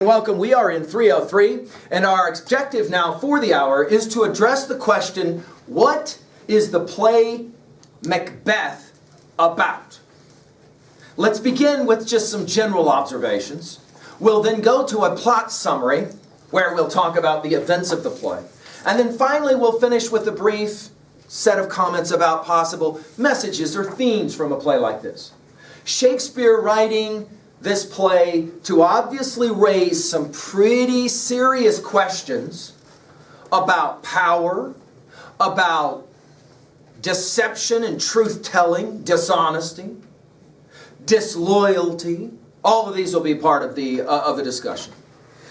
Welcome. We are in 303, and our objective now for the hour is to address the question, what is the play Macbeth about? Let's begin with just some general observations. We'll then go to a plot summary, where we'll talk about the events of the play. And then finally we'll finish with a brief set of comments about possible messages or themes from a play like this. Shakespeare writing this play to obviously raise some pretty serious questions about power, about deception and truth-telling, dishonesty, disloyalty. All of these will be part of the discussion.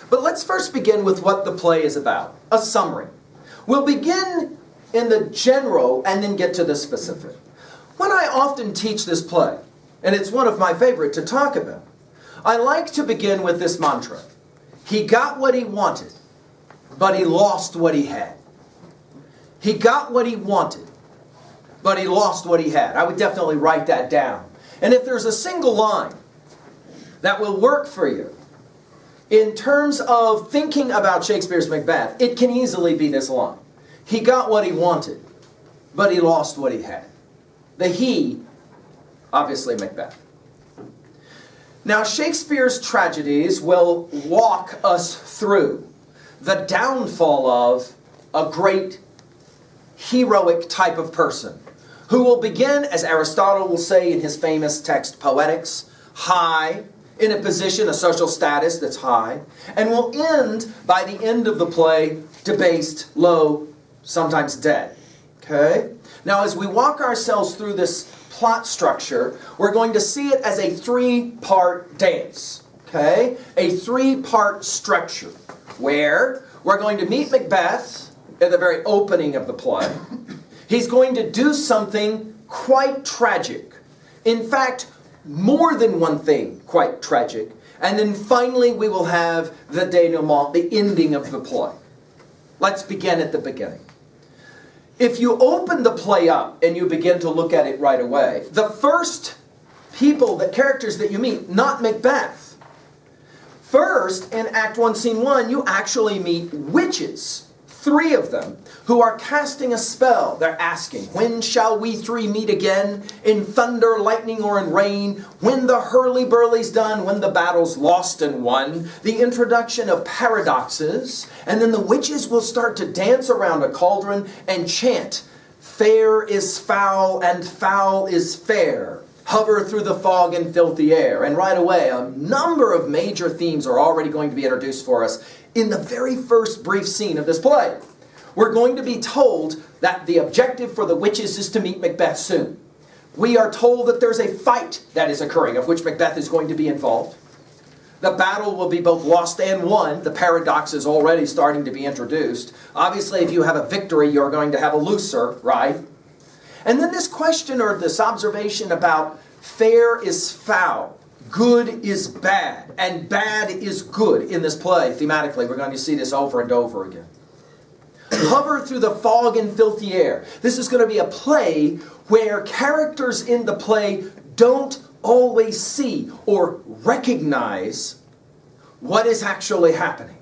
But let's first begin with what the play is about, a summary. We'll begin in the general and then get to the specific. When I often teach this play, and it's one of my favorite to talk about, I like to begin with this mantra. He got what he wanted, but he lost what he had. He got what he wanted, but he lost what he had. I would definitely write that down. And if there's a single line that will work for you in terms of thinking about Shakespeare's Macbeth, it can easily be this line. He got what he wanted, but he lost what he had. The he, obviously Macbeth. Now, Shakespeare's tragedies will walk us through the downfall of a great heroic type of person who will begin, as Aristotle will say in his famous text Poetics, high, in a position, a social status that's high, and will end, by the end of the play, debased, low, sometimes dead. Okay? Now, as we walk ourselves through this plot structure, we're going to see it as a three-part dance. Okay? A three-part structure where we're going to meet Macbeth at the very opening of the play. He's going to do something quite tragic. In fact, more than one thing quite tragic. And then finally we will have the denouement, the ending of the play. Let's begin at the beginning. If you open the play up and you begin to look at it right away, the first characters that you meet, not Macbeth. First, in Act 1, Scene 1, you actually meet witches. 3 of them, who are casting a spell. They're asking, when shall we 3 meet again? In thunder, lightning, or in rain? When the hurly-burly's done, when the battle's lost and won? The introduction of paradoxes. And then the witches will start to dance around a cauldron and chant, fair is foul and foul is fair. Hover through the fog and filthy air. And right away, a number of major themes are already going to be introduced for us in the very first brief scene of this play. We're going to be told that the objective for the witches is to meet Macbeth soon. We are told that there's a fight that is occurring, of which Macbeth is going to be involved. The battle will be both lost and won. The paradox is already starting to be introduced. Obviously, if you have a victory, you're going to have a loser, right? And then this question or this observation about fair is foul, good is bad, and bad is good in this play. Thematically, we're going to see this over and over again. Hover through the fog and filthy air. This is going to be a play where characters in the play don't always see or recognize what is actually happening.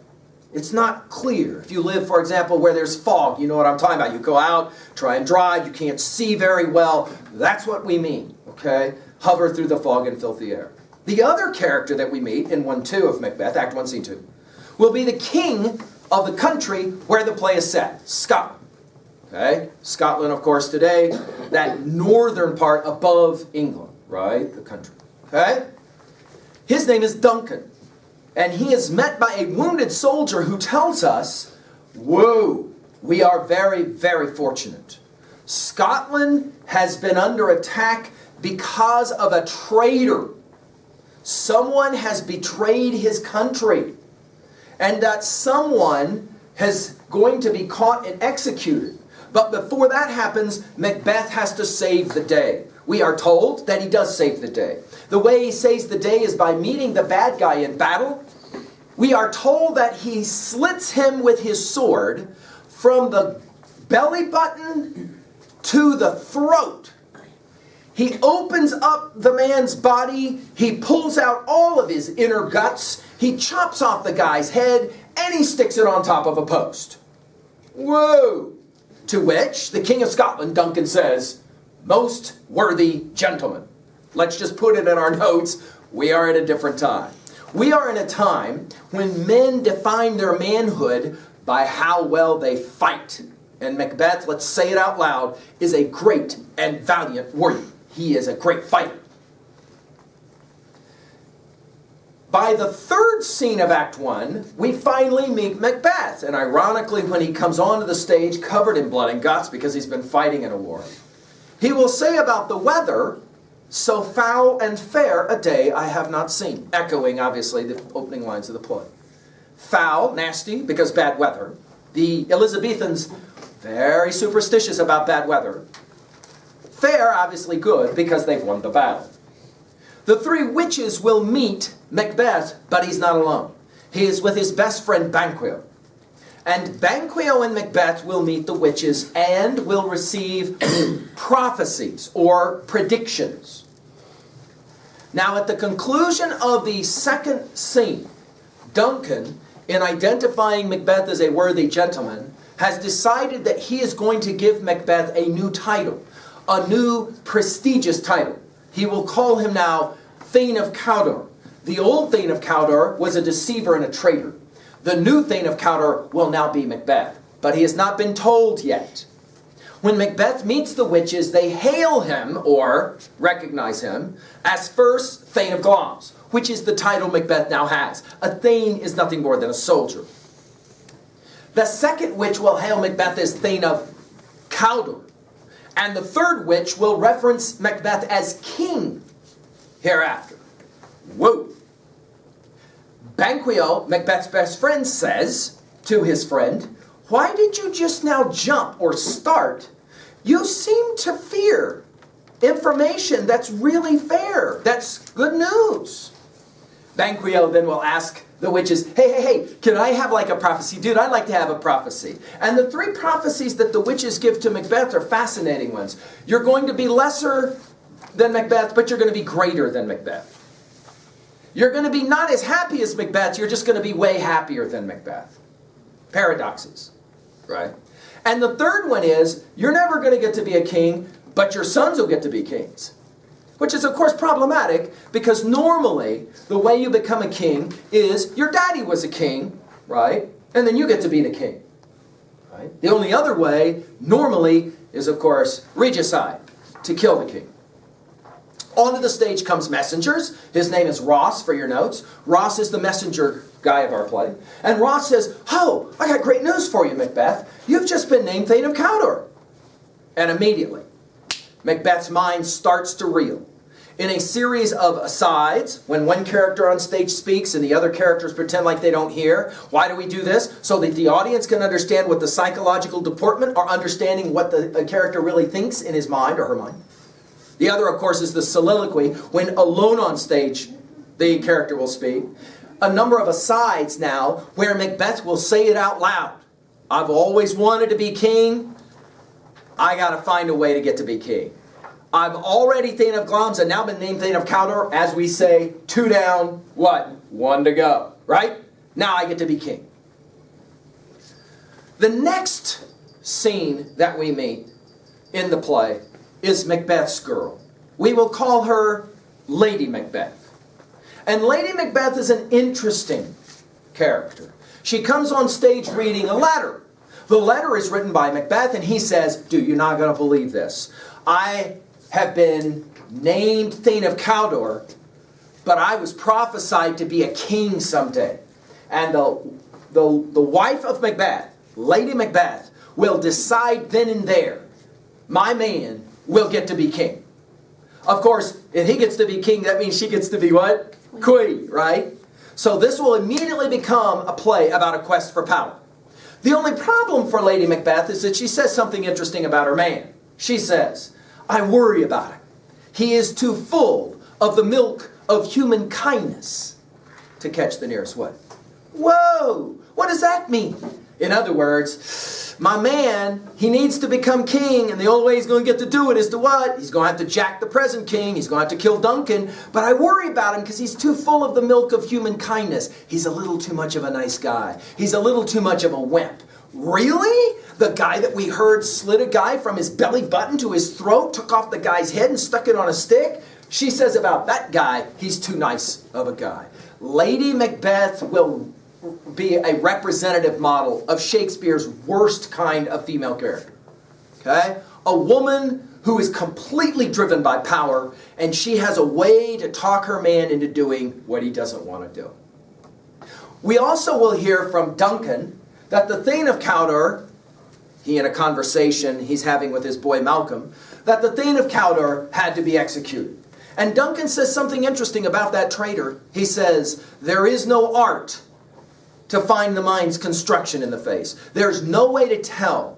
It's not clear. If you live, for example, where there's fog, you know what I'm talking about. You go out, try and drive, you can't see very well. That's what we mean, okay? Hover through the fog and filthy air. The other character that we meet in 1-2 of Macbeth, Act 1, Scene 2, will be the king of the country where the play is set, Scotland. Okay? Scotland, of course, today, that northern part above England, right? The country. Okay? His name is Duncan. And he is met by a wounded soldier who tells us, whoa, we are very, very fortunate. Scotland has been under attack because of a traitor. Someone has betrayed his country. And that someone is going to be caught and executed. But before that happens, Macbeth has to save the day. We are told that he does save the day. The way he saves the day is by meeting the bad guy in battle. We are told that he slits him with his sword from the belly button to the throat. He opens up the man's body, he pulls out all of his inner guts, He chops off the guy's head and he sticks it on top of a post. Whoa! To which the King of Scotland, Duncan, says, "Most worthy gentleman." Let's just put it in our notes. We are at a different time. We are in a time when men define their manhood by how well they fight. And Macbeth, let's say it out loud, is a great and valiant warrior. He is a great fighter. By the third scene of Act 1, we finally meet Macbeth. And ironically, when he comes onto the stage covered in blood and guts because he's been fighting in a war, he will say about the weather, "So foul and fair a day I have not seen," echoing, obviously, the opening lines of the play. Foul, nasty, because bad weather. The Elizabethans, very superstitious about bad weather. Fair, obviously good, because they've won the battle. The three witches will meet Macbeth, but he's not alone. He is with his best friend Banquo. And Banquo and Macbeth will meet the witches and will receive prophecies or predictions. Now, at the conclusion of the second scene, Duncan, in identifying Macbeth as a worthy gentleman, has decided that he is going to give Macbeth a new title, a new prestigious title. He will call him now Thane of Cawdor. The old Thane of Cawdor was a deceiver and a traitor. The new Thane of Cawdor will now be Macbeth, but he has not been told yet. When Macbeth meets the witches, they hail him, or recognize him, as first Thane of Glamis, which is the title Macbeth now has. A Thane is nothing more than a soldier. The second witch will hail Macbeth as Thane of Cawdor, and the third witch will reference Macbeth as king hereafter. Whoa! Banquo, Macbeth's best friend, says to his friend, "Why did you just now jump or start? You seem to fear information that's really fair. That's good news." Banquo then will ask the witches, hey, can I have like a prophecy? Dude, I'd like to have a prophecy. And the three prophecies that the witches give to Macbeth are fascinating ones. You're going to be lesser than Macbeth, but you're going to be greater than Macbeth. You're going to be not as happy as Macbeth, you're just going to be way happier than Macbeth. Paradoxes, right? And the third one is, you're never going to get to be a king, but your sons will get to be kings. Which is, of course, problematic, because normally, the way you become a king is, your daddy was a king, right? And then you get to be the king, right? The only other way, normally, is, of course, regicide, to kill the king. Onto the stage comes messengers. His name is Ross, for your notes. Ross is the messenger guy of our play. And Ross says, "Oh, I got great news for you, Macbeth. You've just been named Thane of Cawdor." And immediately, Macbeth's mind starts to reel. In a series of asides, when one character on stage speaks and the other characters pretend like they don't hear. Why do we do this? So that the audience can understand what the psychological deportment or understanding what the character really thinks in his mind or her mind. The other, of course, is the soliloquy. When alone on stage, the character will speak. A number of asides now where Macbeth will say it out loud. "I've always wanted to be king. I got to find a way to get to be king. I'm already Thane of Glamis and now been named Thane of Cawdor." As we say, 2 down, what? 1 to go, right? Now I get to be king. The next scene that we meet in the play is Macbeth's girl. We will call her Lady Macbeth. And Lady Macbeth is an interesting character. She comes on stage reading a letter. The letter is written by Macbeth, and he says, "Dude, you're not going to believe this. I have been named Thane of Cawdor, but I was prophesied to be a king someday. And the wife of Macbeth, Lady Macbeth, will decide then and there, my man will get to be king." Of course, if he gets to be king, that means she gets to be what? Queen, right? So this will immediately become a play about a quest for power. The only problem for Lady Macbeth is that she says something interesting about her man. She says, "I worry about him. He is too full of the milk of human kindness to catch the nearest way." Whoa! What does that mean? In other words, my man, he needs to become king, and the only way he's going to get to do it is to what? He's going to have to jack the present king. He's going to have to kill Duncan. But I worry about him because he's too full of the milk of human kindness. He's a little too much of a nice guy. He's a little too much of a wimp. Really? The guy that we heard slid a guy from his belly button to his throat, took off the guy's head and stuck it on a stick? She says about that guy, he's too nice of a guy. Lady Macbeth will be a representative model of Shakespeare's worst kind of female character. Okay? A woman who is completely driven by power, and she has a way to talk her man into doing what he doesn't want to do. We also will hear from Duncan that the Thane of Cawdor, he in a conversation he's having with his boy Malcolm, that the Thane of Cawdor had to be executed. And Duncan says something interesting about that traitor. He says, there is no art to find the mind's construction in the face. There's no way to tell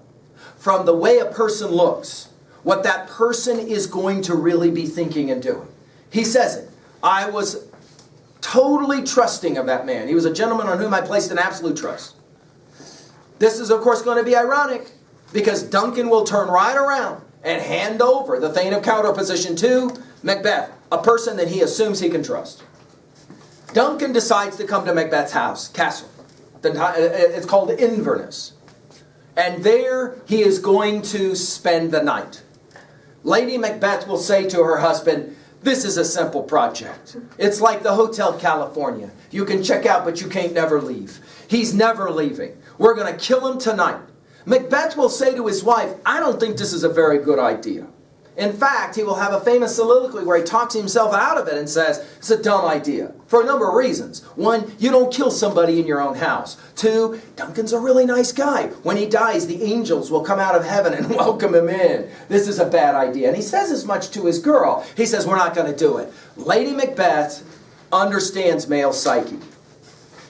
from the way a person looks what that person is going to really be thinking and doing. He says it. I was totally trusting of that man. He was a gentleman on whom I placed an absolute trust. This is, of course, going to be ironic because Duncan will turn right around and hand over the Thane of Cawdor position to Macbeth, a person that he assumes he can trust. Duncan decides to come to Macbeth's house, castle. It's called Inverness. And there he is going to spend the night. Lady Macbeth will say to her husband, this is a simple project. It's like the Hotel California. You can check out, but you can't never leave. He's never leaving. We're going to kill him tonight. Macbeth will say to his wife, I don't think this is a very good idea. In fact, he will have a famous soliloquy where he talks himself out of it and says, it's a dumb idea. For a number of reasons. One, you don't kill somebody in your own house. Two, Duncan's a really nice guy. When he dies, the angels will come out of heaven and welcome him in. This is a bad idea. And he says as much to his girl. He says, we're not going to do it. Lady Macbeth understands male psyche.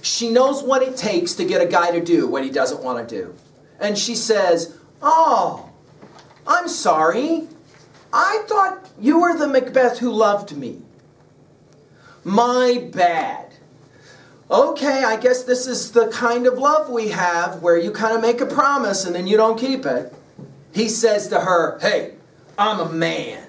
She knows what it takes to get a guy to do what he doesn't want to do. And she says, oh, I'm sorry. I thought you were the Macbeth who loved me. My bad. Okay, I guess this is the kind of love we have where you kind of make a promise and then you don't keep it. He says to her, hey, I'm a man.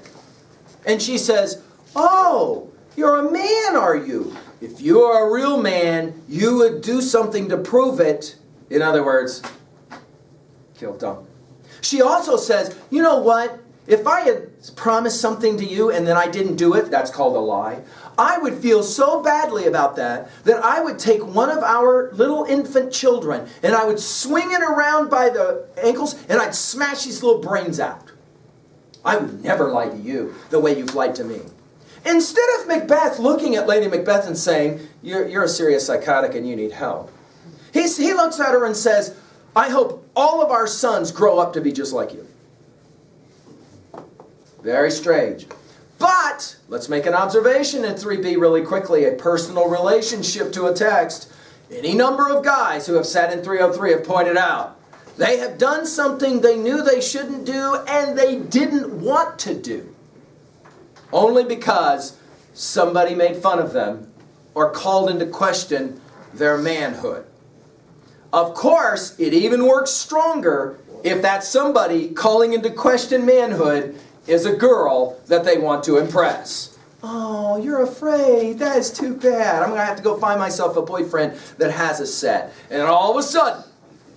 And she says, oh, you're a man, are you? If you are a real man, you would do something to prove it. In other words, kill Duncan. She also says, you know what? If I had promised something to you and then I didn't do it, that's called a lie. I would feel so badly about that I would take one of our little infant children and I would swing it around by the ankles and I'd smash his little brains out. I would never lie to you the way you've lied to me. Instead of Macbeth looking at Lady Macbeth and saying, you're a serious psychotic and you need help, he looks at her and says, I hope all of our sons grow up to be just like you. Very strange. But, let's make an observation in 3b really quickly, a personal relationship to a text. Any number of guys who have sat in 303 have pointed out, they have done something they knew they shouldn't do and they didn't want to do. Only because somebody made fun of them or called into question their manhood. Of course, it even works stronger if that somebody calling into question manhood is a girl that they want to impress. Oh, you're afraid. That is too bad. I'm going to have to go find myself a boyfriend that has a set. And all of a sudden,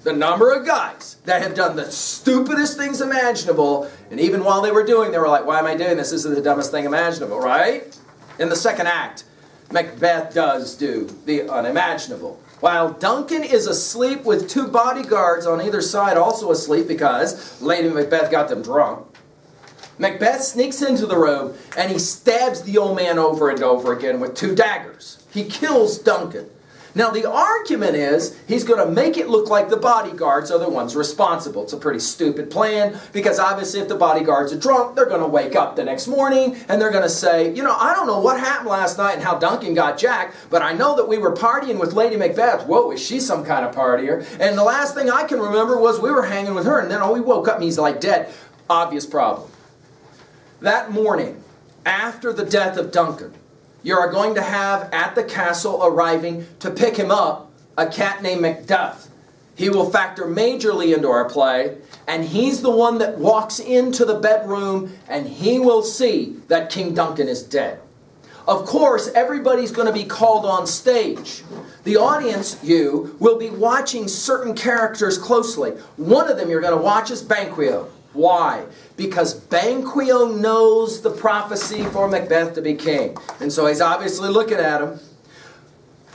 the number of guys that have done the stupidest things imaginable, and even while they were doing, they were like, why am I doing this? This is the dumbest thing imaginable, right? In the second act, Macbeth does do the unimaginable. While Duncan is asleep with two bodyguards on either side also asleep because Lady Macbeth got them drunk, Macbeth sneaks into the room and he stabs the old man over and over again with two daggers. He kills Duncan. Now the argument is he's going to make it look like the bodyguards are the ones responsible. It's a pretty stupid plan because obviously if the bodyguards are drunk, they're going to wake up the next morning and they're going to say, you know, I don't know what happened last night and how Duncan got jacked, but I know that we were partying with Lady Macbeth. Whoa, is she some kind of partier? And the last thing I can remember was we were hanging with her and then we woke up and he's like dead. Obvious problem. That morning, after the death of Duncan, you are going to have at the castle arriving to pick him up a cat named Macduff. He will factor majorly into our play, and he's the one that walks into the bedroom and he will see that King Duncan is dead. Of course, everybody's going to be called on stage. The audience, you, will be watching certain characters closely. One of them you're going to watch is Banquo. Why? Because Banquo knows the prophecy for Macbeth to be king. And so he's obviously looking at him.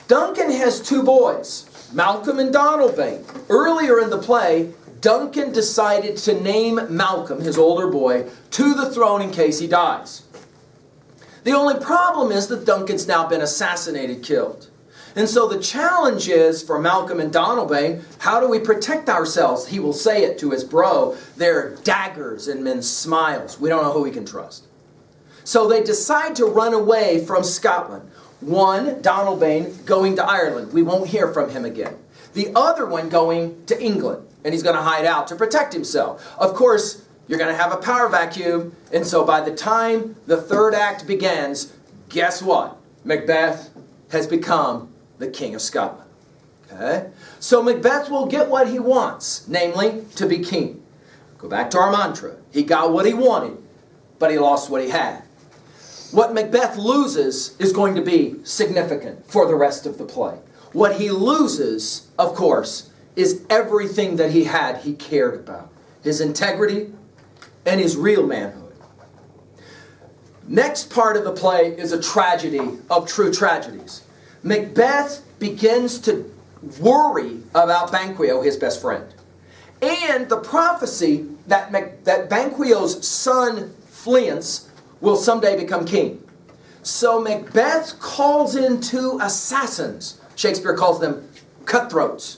Duncan has two boys, Malcolm and Donalbain. Earlier in the play, Duncan decided to name Malcolm, his older boy, to the throne in case he dies. The only problem is that Duncan's now been assassinated, killed. And so the challenge is for Malcolm and Donalbain, how do we protect ourselves? He will say it to his bro. There are daggers in men's smiles. We don't know who we can trust. So they decide to run away from Scotland. One, Donalbain, going to Ireland. We won't hear from him again. The other one going to England. And he's going to hide out to protect himself. Of course, you're going to have a power vacuum. And so by the time the third act begins, guess what? Macbeth has become the King of Scotland. Okay? So Macbeth will get what he wants, namely to be king. Go back to our mantra. He got what he wanted, but he lost what he had. What Macbeth loses is going to be significant for the rest of the play. What he loses, of course, is everything that he had he cared about. His integrity and his real manhood. Next part of the play is a tragedy of true tragedies. Macbeth begins to worry about Banquo, his best friend. And the prophecy that Banquo's son, Fleance, will someday become king. So Macbeth calls in two assassins. Shakespeare calls them cutthroats.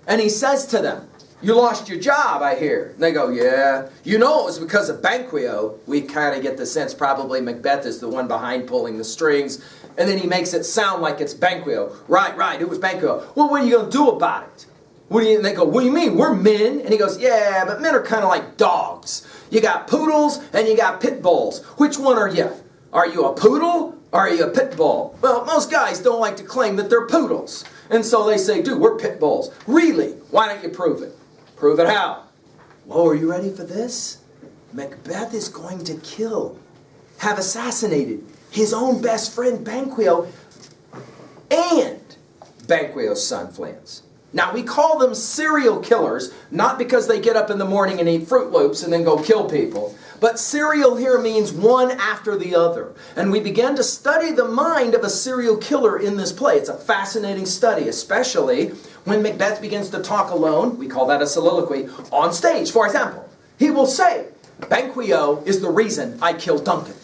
And he says to them, "You lost your job, I hear." And they go, "Yeah. You know it was because of Banquo." We kind of get the sense probably Macbeth is the one behind pulling the strings. And then he makes it sound like it's Banquo. Right, it was Banquo. Well, what are you going to do about it? And they go, "What do you mean? We're men." And he goes, "Yeah, but men are kind of like dogs. You got poodles and you got pit bulls. Which one are you? Are you a poodle or are you a pit bull?" Well, most guys don't like to claim that they're poodles. And so they say, "Dude, we're pit bulls." "Really? Why don't you prove it?" "Prove it how?" "Whoa, are you ready for this? Macbeth is going to have assassinated his own best friend Banquo and Banquo's son Fleance. Now we call them serial killers, not because they get up in the morning and eat Fruit Loops and then go kill people. But serial here means one after the other. And we began to study the mind of a serial killer in this play. It's a fascinating study, especially when Macbeth begins to talk alone. We call that a soliloquy on stage. For example, he will say, "Banquo is the reason I killed Duncan."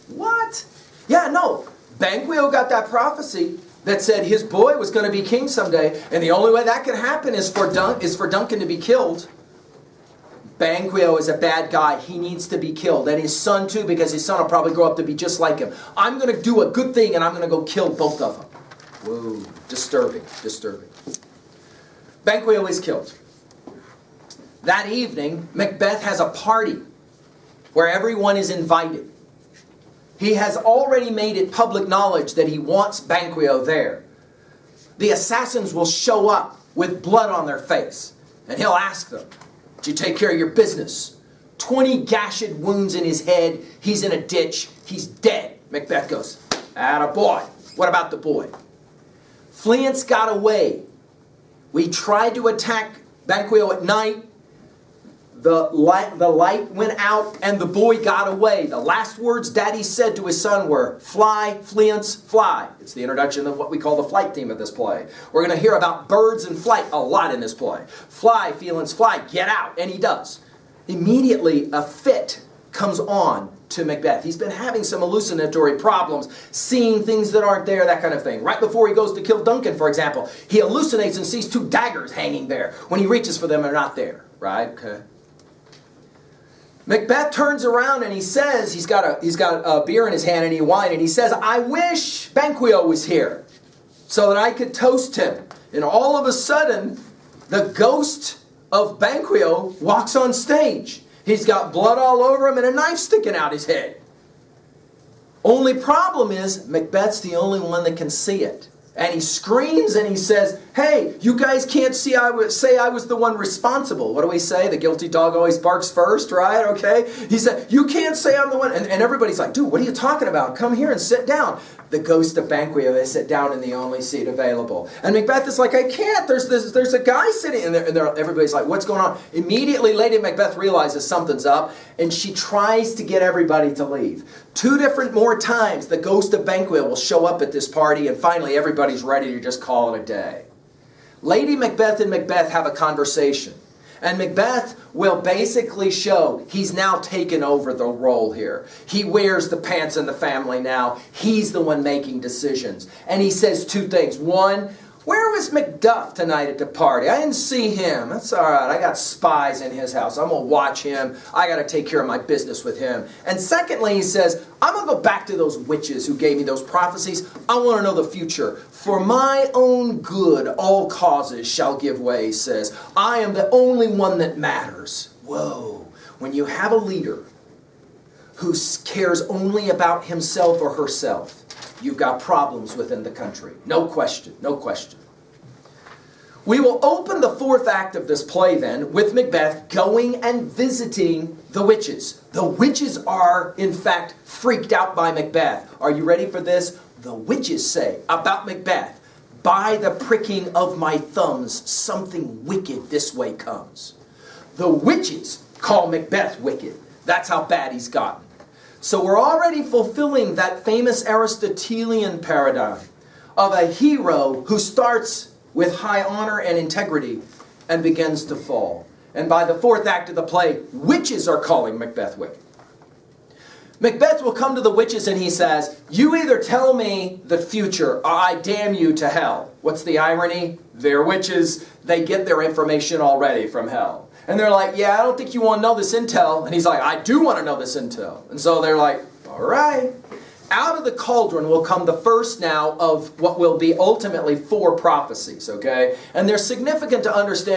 What? Yeah, no. Banquo got that prophecy that said his boy was going to be king someday, and the only way that could happen is for Duncan to be killed. Banquo is a bad guy. He needs to be killed. And his son too, because his son will probably grow up to be just like him. I'm going to do a good thing and I'm going to go kill both of them. Whoa, disturbing. Banquo is killed. That evening, Macbeth has a party where everyone is invited. He has already made it public knowledge that he wants Banquo there. The assassins will show up with blood on their face. And he'll ask them, "Did you take care of your business?" 20 gashed wounds in his head. He's in a ditch. He's dead. Macbeth goes, "Attaboy. What about the boy?" Fleance got away. We tried to attack Banquo at night. The light went out and the boy got away. The last words Daddy said to his son were, "Fly, Fleance, fly." It's the introduction of what we call the flight theme of this play. We're going to hear about birds and flight a lot in this play. "Fly, Fleance, fly, get out." And he does. Immediately a fit comes on to Macbeth. He's been having some hallucinatory problems, seeing things that aren't there, that kind of thing. Right before he goes to kill Duncan, for example, he hallucinates and sees 2 daggers hanging there. When he reaches for them, they're not there. Right? Okay. Macbeth turns around and he says, he's got a beer in his hand and wine, and he says, "I wish Banquo was here so that I could toast him." And all of a sudden, the ghost of Banquo walks on stage. He's got blood all over him and a knife sticking out his head. Only problem is, Macbeth's the only one that can see it. And he screams and he says, hey, you guys can't say I was the one responsible. What do we say? The guilty dog always barks first, right? Okay? He said, you can't say I'm the one. And everybody's like, dude, what are you talking about? Come here and sit down. The ghost of Banquo, they sit down in the only seat available. And Macbeth is like, I can't. There's a guy sitting in there. And everybody's like, what's going on? Immediately, Lady Macbeth realizes something's up. And she tries to get everybody to leave. 2 different more times, the ghost of Banquo will show up at this party. And finally, everybody's ready to just call it a day. Lady Macbeth and Macbeth have a conversation. And Macbeth will basically show he's now taken over the role here. He wears the pants in the family now. He's the one making decisions. And he says 2 things. One, where was Macduff tonight at the party? I didn't see him. That's all right. I got spies in his house. I'm going to watch him. I got to take care of my business with him. And secondly, he says, I'm going to go back to those witches who gave me those prophecies. I want to know the future. For my own good, all causes shall give way, he says. I am the only one that matters. Whoa. When you have a leader who cares only about himself or herself, you've got problems within the country. No question, no question. We will open the 4th act of this play then with Macbeth going and visiting the witches. The witches are, in fact, freaked out by Macbeth. Are you ready for this? The witches say about Macbeth, by the pricking of my thumbs, something wicked this way comes. The witches call Macbeth wicked. That's how bad he's gotten. So we're already fulfilling that famous Aristotelian paradigm of a hero who starts with high honor and integrity and begins to fall. And by the 4th act of the play, witches are calling Macbeth wicked. Macbeth will come to the witches and he says, you either tell me the future or I damn you to hell. What's the irony? They're witches. They get their information already from hell. And they're like, yeah, I don't think you want to know this intel. And he's like, I do want to know this intel. And so they're like, all right. Out of the cauldron will come the first now of what will be ultimately 4 prophecies, okay? And they're significant to understand.